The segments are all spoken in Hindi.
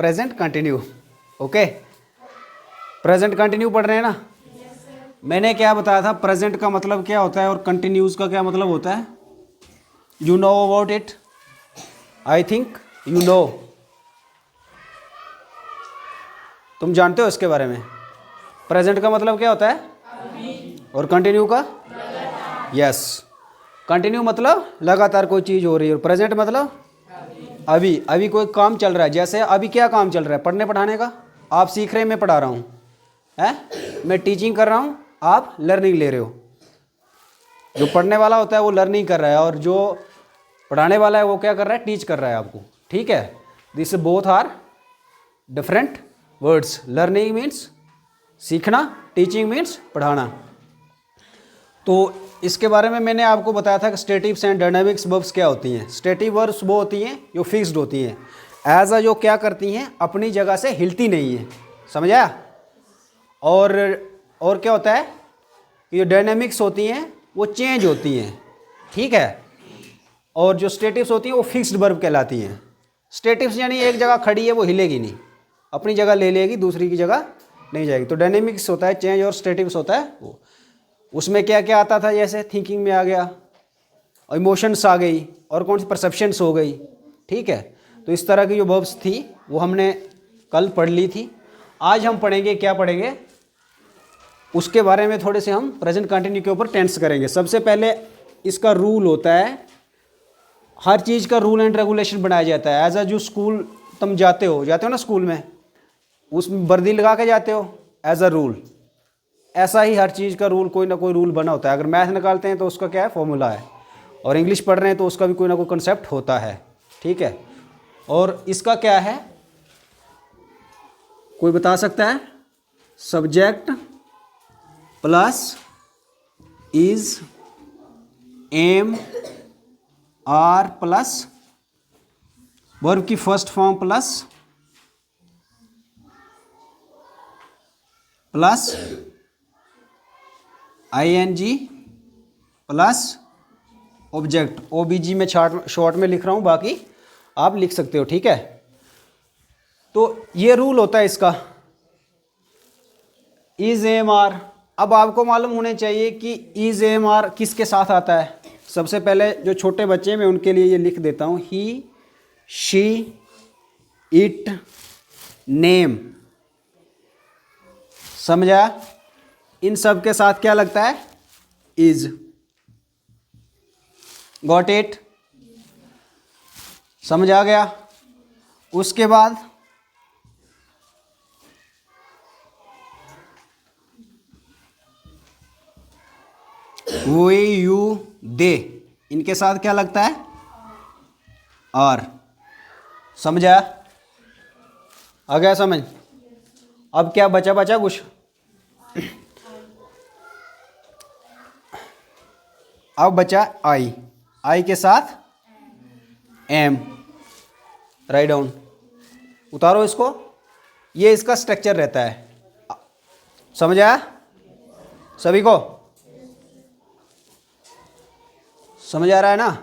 Present continue. Okay, present continue पढ़ रहे हैं ना। मैंने क्या बताया था, प्रेजेंट का मतलब क्या होता है और कंटिन्यूस का क्या मतलब होता है। You know about it, I think you know, तुम जानते हो इसके बारे में। प्रेजेंट का मतलब क्या होता है और कंटिन्यू का, यस, कंटिन्यू मतलब लगातार कोई चीज़ हो रही है और प्रेजेंट मतलब अभी, अभी कोई काम चल रहा है। जैसे अभी क्या काम चल रहा है, पढ़ने पढ़ाने का। आप सीख रहे हैं, मैं पढ़ा रहा हूँ, है, मैं टीचिंग कर रहा हूँ, आप लर्निंग ले रहे हो। जो पढ़ने वाला होता है वो लर्निंग कर रहा है और जो पढ़ाने वाला है वो क्या कर रहा है, टीच कर रहा है आपको। ठीक है, this both are different words. Learning means सीखना, टीचिंग मीन्स पढ़ाना। तो इसके बारे में मैंने आपको बताया था कि स्टेटिव्स एंड डायनामिक्स वर्ब्स क्या होती हैं। स्टेटिव वर्ब्स वो होती हैं जो फिक्स्ड होती हैं, एज अ जो क्या करती हैं, अपनी जगह से हिलती नहीं है, समझ आया। और क्या होता है कि जो डायनामिक्स होती हैं वो चेंज होती हैं, ठीक है। और जो स्टेटिव्स होती हैं वो फिक्स्ड वर्ब कहलाती हैं। स्टेटिव्स यानी एक जगह खड़ी है वो हिलेगी नहीं, अपनी जगह ले लेगी, दूसरी की जगह नहीं जाएगी। तो डायनेमिक्स होता है चेंज और स्टेटिव्स होता है वो। उसमें क्या क्या आता था, जैसे थिंकिंग में आ गया, इमोशंस आ गई, और कौन सी परसेप्शंस हो गई, ठीक है। तो इस तरह की जो वर्ब्स थी वो हमने कल पढ़ ली थी। आज हम पढ़ेंगे, क्या पढ़ेंगे उसके बारे में थोड़े से हम प्रेजेंट कंटिन्यू के ऊपर टेंस करेंगे। सबसे पहले इसका रूल होता है, हर चीज़ का रूल एंड रेगुलेशन बनाया जाता है। एज अ जो स्कूल तुम जाते हो ना स्कूल में, उसमें वर्दी लगा के जाते हो एज अ रूल। ऐसा ही हर चीज़ का रूल, कोई ना कोई रूल बना होता है। अगर मैथ निकालते हैं तो उसका क्या है, फॉर्मूला है। और इंग्लिश पढ़ रहे हैं तो उसका भी कोई ना कोई कंसेप्ट होता है, ठीक है। और इसका क्या है, कोई बता सकता है, subject plus is, am, are plus verb की first form plus ING plus object. OBG में शॉर्ट में लिख रहा हूँ, बाकी आप लिख सकते हो, ठीक है। तो ये रूल होता है इसका, इज एम आर। अब आपको मालूम होने चाहिए कि इज एम आर किसके साथ आता है। सबसे पहले जो छोटे बच्चे हैं मैं उनके लिए ये लिख देता हूँ, ही, शी, इट, नेम, समझा। इन सब के साथ क्या लगता है, इज। गॉट इट, समझ आ गया। उसके बाद वे, यू, दे, इनके साथ क्या लगता है, आर। समझ आया, आ गया समझ। अब क्या बचा कुछ, अब बचा आई के साथ एम। राइट डाउन, उतारो इसको, ये इसका स्ट्रक्चर रहता है। समझ आया सभी को, समझ आ रहा है ना।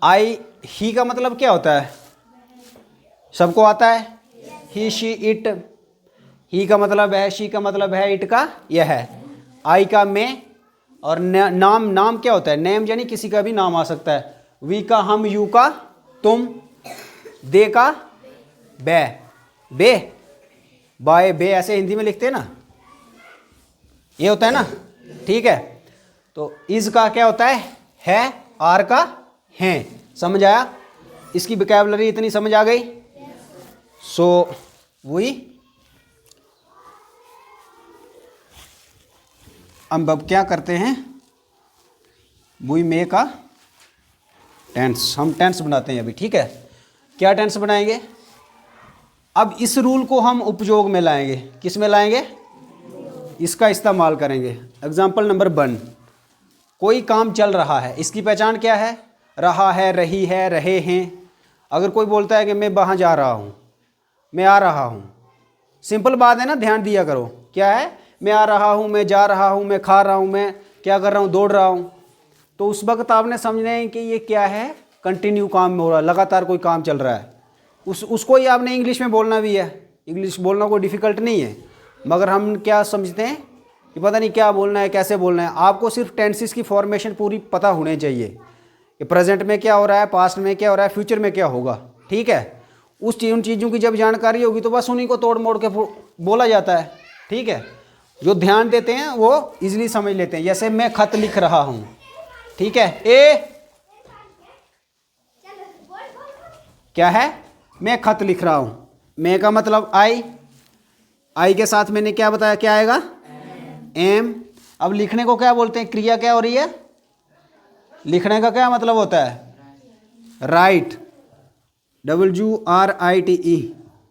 आई, ही का मतलब क्या होता है, सबको आता है, ही, शी, इट। ही का मतलब है, शी का मतलब है, इट का यह है, आई का मैं, और नाम क्या होता है, नेम यानी किसी का भी नाम आ सकता है। वी का हम, यू का तुम, दे का बे, बाय, बे ऐसे हिंदी में लिखते हैं ना, ये होता है ना, ठीक है। तो इज का क्या होता है, आर का है। समझ आया, इसकी वोकैबुलरी इतनी समझ आ गई। सो वही अब क्या करते हैं, वी मे का टेंस, हम टेंस बनाते हैं अभी, ठीक है। क्या टेंस बनाएंगे, अब इस रूल को हम उपयोग में लाएंगे। किस में लाएंगे, इसका इस्तेमाल करेंगे। एग्जाम्पल नंबर 1, कोई काम चल रहा है, इसकी पहचान क्या है, रहा है, रही है, रहे हैं। अगर कोई बोलता है कि मैं वहाँ जा रहा हूँ, मैं आ रहा हूँ, सिंपल बात है ना, ध्यान दिया करो। क्या है, मैं आ रहा हूँ, मैं जा रहा हूँ, मैं खा रहा हूँ, मैं क्या कर रहा हूँ, दौड़ रहा हूँ। तो उस वक्त आपने समझना है कि ये क्या है, कंटिन्यू काम हो रहा है, लगातार कोई काम चल रहा है, उसको ही आपने इंग्लिश में बोलना भी है। इंग्लिश बोलना कोई डिफ़िकल्ट नहीं है, मगर हम क्या समझते हैं कि पता नहीं क्या बोलना है, कैसे बोलना है। आपको सिर्फ टेंसेस की फॉर्मेशन पूरी पता होनी चाहिए कि प्रेजेंट में क्या हो रहा है, पास्ट में क्या हो रहा है, फ्यूचर में क्या होगा। ठीक है, उन चीज़ों की जब जानकारी होगी तो बस उन्हीं को तोड़ मोड़ के बोला जाता है। ठीक है, जो ध्यान देते हैं वो इजीली समझ लेते हैं। जैसे मैं खत लिख रहा हूँ, ठीक है, ए क्या है, मैं खत लिख रहा हूँ। मैं का मतलब आई के साथ मैंने क्या बताया, क्या आएगा, एम। अब लिखने को क्या बोलते हैं, क्रिया क्या हो रही है, लिखने का क्या मतलब होता है, राइट, WRITE,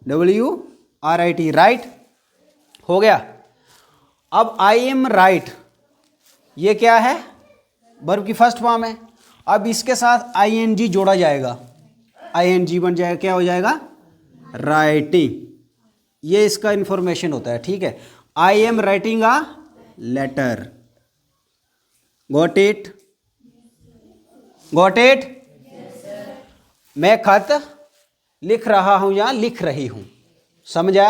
WRIT, राइट हो गया। अब आई एम राइट, ये क्या है, वर्ब की फर्स्ट फॉर्म है। अब इसके साथ ING जोड़ा जाएगा, ING बन जाएगा, क्या हो जाएगा, राइटिंग। ये इसका इंफॉर्मेशन होता है। ठीक है, I am writing a letter, got it, got it. मैं खत लिख रहा हूं या लिख रही हूं, समझा।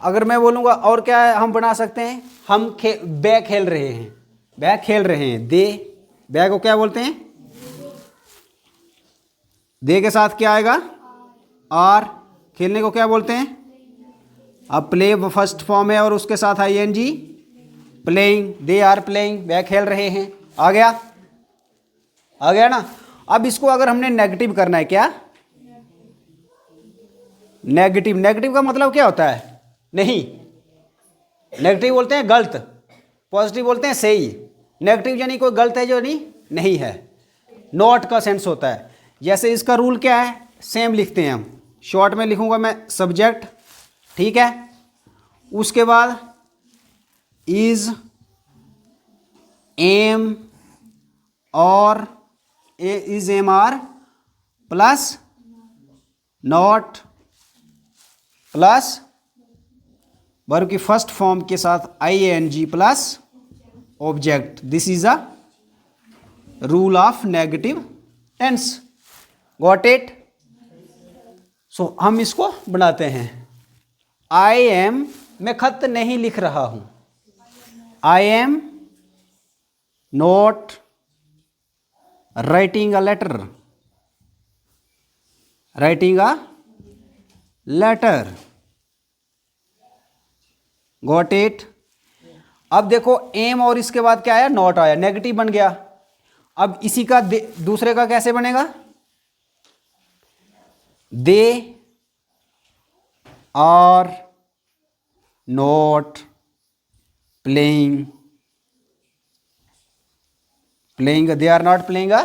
अगर मैं बोलूंगा और क्या हम बना सकते हैं, हम बैग खेल रहे हैं, बैग खेल रहे हैं, दे, बैग को क्या बोलते हैं, दे के साथ क्या आएगा, आर। खेलने को क्या बोलते हैं, अब प्ले फर्स्ट फॉर्म है और उसके साथ ING, playing, they are playing, बैग खेल रहे हैं। आ गया, आ गया ना। अब इसको अगर हमने नेगेटिव करना है, क्या, नेगेटिव, नेगेटिव का मतलब क्या होता है, नहीं, नेगेटिव बोलते हैं गलत, पॉजिटिव बोलते हैं सही। नेगेटिव यानी कोई गलत है जो नहीं है, नॉट का सेंस होता है। जैसे इसका रूल क्या है, सेम लिखते हैं हम, शॉर्ट में लिखूंगा मैं सब्जेक्ट, ठीक है, उसके बाद इज, एम और is am are plus not plus verb की फर्स्ट फॉर्म के साथ ING plus object. This is a rule of negative tense, got it. So हम इसको बनाते हैं, आई एम, मैं खत नहीं लिख रहा हूं, I am not writing a letter, writing a letter, got it. अब देखो एम और इसके बाद क्या आया, नॉट आया, नेगेटिव बन गया। अब इसी का दूसरे का कैसे बनेगा, they are not playing, playing, they are not playing a,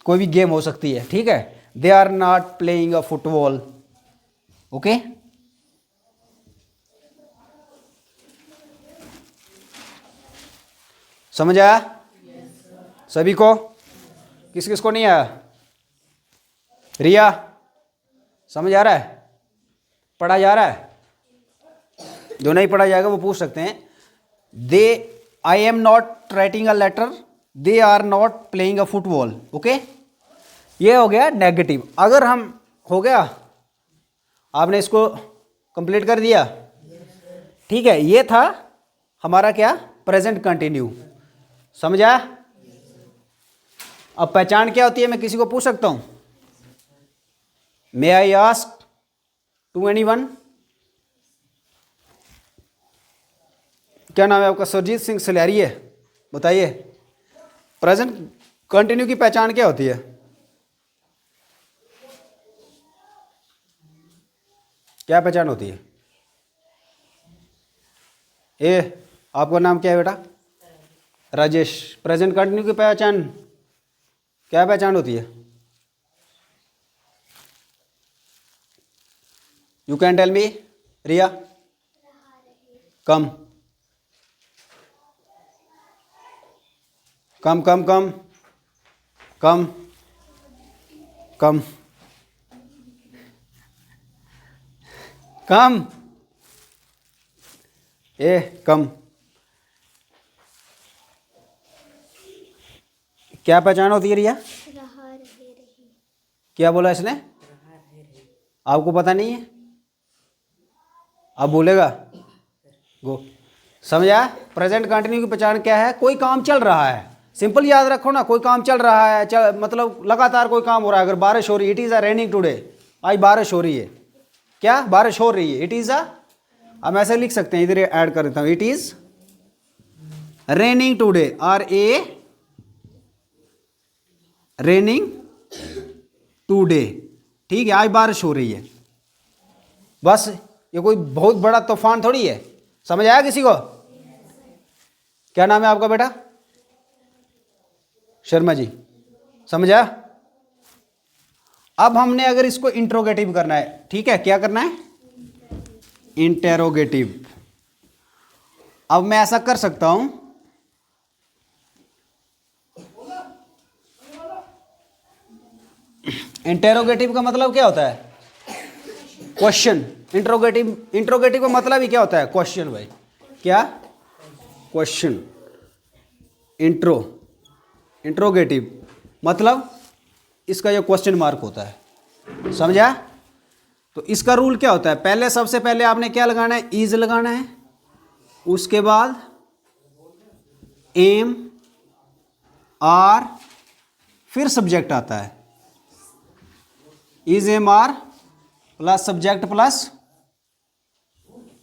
कोई भी गेम हो सकती है, ठीक है, they are not playing a football, okay. समझ आया सभी को, किस किस को नहीं आया, रिया समझ आ रहा है, पढ़ा जा रहा है, जो नहीं पढ़ा जाएगा वो पूछ सकते हैं। They, I am not writing a letter, they are not playing a football, okay. ये हो गया नेगेटिव। अगर हम, हो गया, आपने इसको कंप्लीट कर दिया, ठीक है। ये था हमारा क्या, प्रेजेंट कंटिन्यू, समझा। अब पहचान क्या होती है, मैं किसी को पूछ सकता हूं, मे आई आस्क टू एनीवन, क्या नाम है आपका, सुरजीत सिंह सलियारी है, बताइए प्रेजेंट कंटिन्यू की पहचान क्या होती है, क्या पहचान होती है। ए, आपका नाम क्या है बेटा, राजेश। प्रेजेंट कंटिन्यू की पहचान क्या पहचान होती है, यू कैन टेल मी, रिया, कम कम कम कम कम कम कम, ए कम, क्या पहचान होती है रिया, रहा रहे रही, क्या बोला इसने, आपको पता नहीं है? अब बोलेगा गो। समझा? प्रेजेंट कंटिन्यू की पहचान क्या है? कोई काम चल रहा है, सिंपल याद रखो ना, कोई काम चल रहा है, मतलब लगातार कोई काम हो रहा है। अगर बारिश हो रही है, it is a raining today, आज बारिश हो रही है, क्या बारिश हो रही है, इट इज़ अ, हम ऐसे लिख सकते हैं, इधर ऐड कर देता हूँ, it is raining today, are a raining today, ठीक है, आज बारिश हो रही है। बस, ये कोई बहुत बड़ा तूफान थोड़ी है। समझ आया किसी को? क्या नाम है आपका बेटा? शर्मा जी, समझ आया? अब हमने अगर इसको इंट्रोगेटिव करना है, ठीक है, क्या करना है? इंटेरोगेटिव। अब मैं ऐसा कर सकता हूं, इंटेरोगेटिव का मतलब क्या होता है? क्वेश्चन। इंट्रोगेटिव का मतलब ही क्या होता है? क्वेश्चन भाई, क्या? क्वेश्चन। इंट्रोगेटिव मतलब इसका जो क्वेश्चन मार्क होता है, समझा? तो इसका रूल क्या होता है? पहले, सबसे पहले आपने क्या लगाना है? इज लगाना है, उसके बाद एम, आर, फिर सब्जेक्ट आता है। Is am are plus subject plus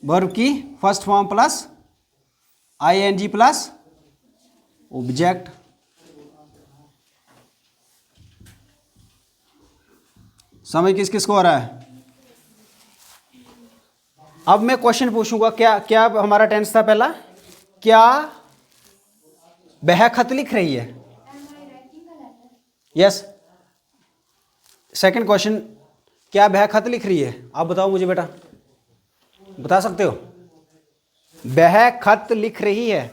verb की first form plus ING plus object. समझ किस किस को आ रहा है? अब मैं क्वेश्चन पूछूंगा, क्या क्या हमारा टेंस था पहला? क्या वह खत लिख रही है? यस। सेकंड क्वेश्चन, क्या वह खत लिख रही है? आप बताओ मुझे बेटा, बता सकते हो? वह खत लिख रही है।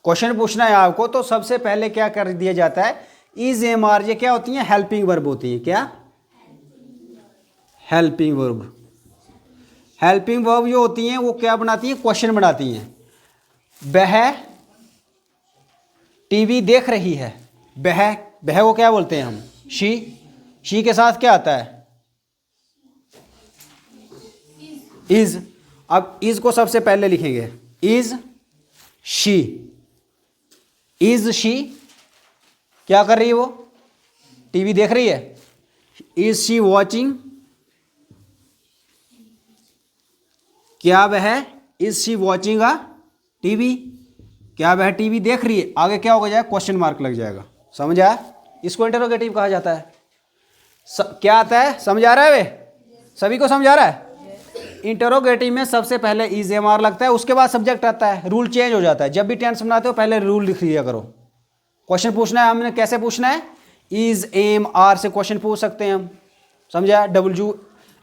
क्वेश्चन पूछना है आपको, तो सबसे पहले क्या कर दिया जाता है? इज एम आर, ये क्या होती है? हेल्पिंग वर्ब होती है। क्या? Helping verb. हेल्पिंग वर्ब जो होती हैं वो क्या बनाती हैं? क्वेश्चन बनाती हैं। वह टीवी देख रही है। वह को क्या बोलते हैं हम? शी के साथ क्या आता है? इज। अब इज को सबसे पहले लिखेंगे, इज शी। इज शी क्या कर रही है? वो टीवी देख रही है। इज शी वॉचिंग, क्या वह, is she watching a TV, क्या वह टीवी देख रही है? आगे क्या होगा जाएगा? क्वेश्चन मार्क लग जाएगा। समझ आया? इसको इंटरोगेटिव कहा जाता है। क्या आता है? समझ आ रहा है वे? सभी को समझ आ रहा है? इंटरोगेटिव में सबसे पहले इज एम आर लगता है, उसके बाद सब्जेक्ट आता है। रूल चेंज हो जाता है। जब भी टेंस बनाते हो पहले रूल लिख लिया करो। क्वेश्चन पूछना है हमने, कैसे पूछना है? इज एम आर से क्वेश्चन पूछ सकते हैं हम। समझा? डब्ल्यू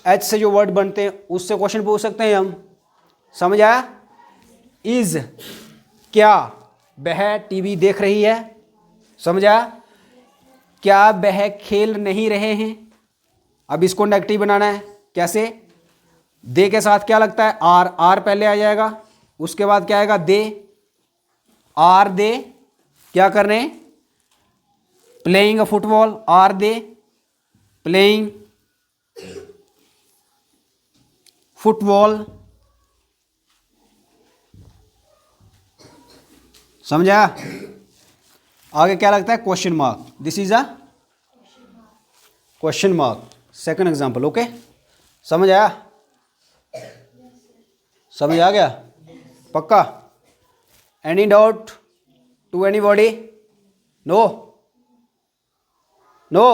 एच से जो वर्ड बनते हैं उससे क्वेश्चन पूछ सकते हैं हम। समझ आया? इज, क्या वह टीवी देख रही है? समझा? क्या वह खेल नहीं रहे हैं? अब इसको नेगेटिव बनाना है। कैसे? दे के साथ क्या लगता है? आर। आर पहले आ जाएगा, उसके बाद क्या आएगा? दे। आर दे क्या कर रहे हैं? Playing a football. Are they playing football. समझा? आगे क्या लगता है? Question mark. This is a question mark. Second example. Okay, समझ आया? समझ आ गया? पक्का? Any doubt to anybody? No? No?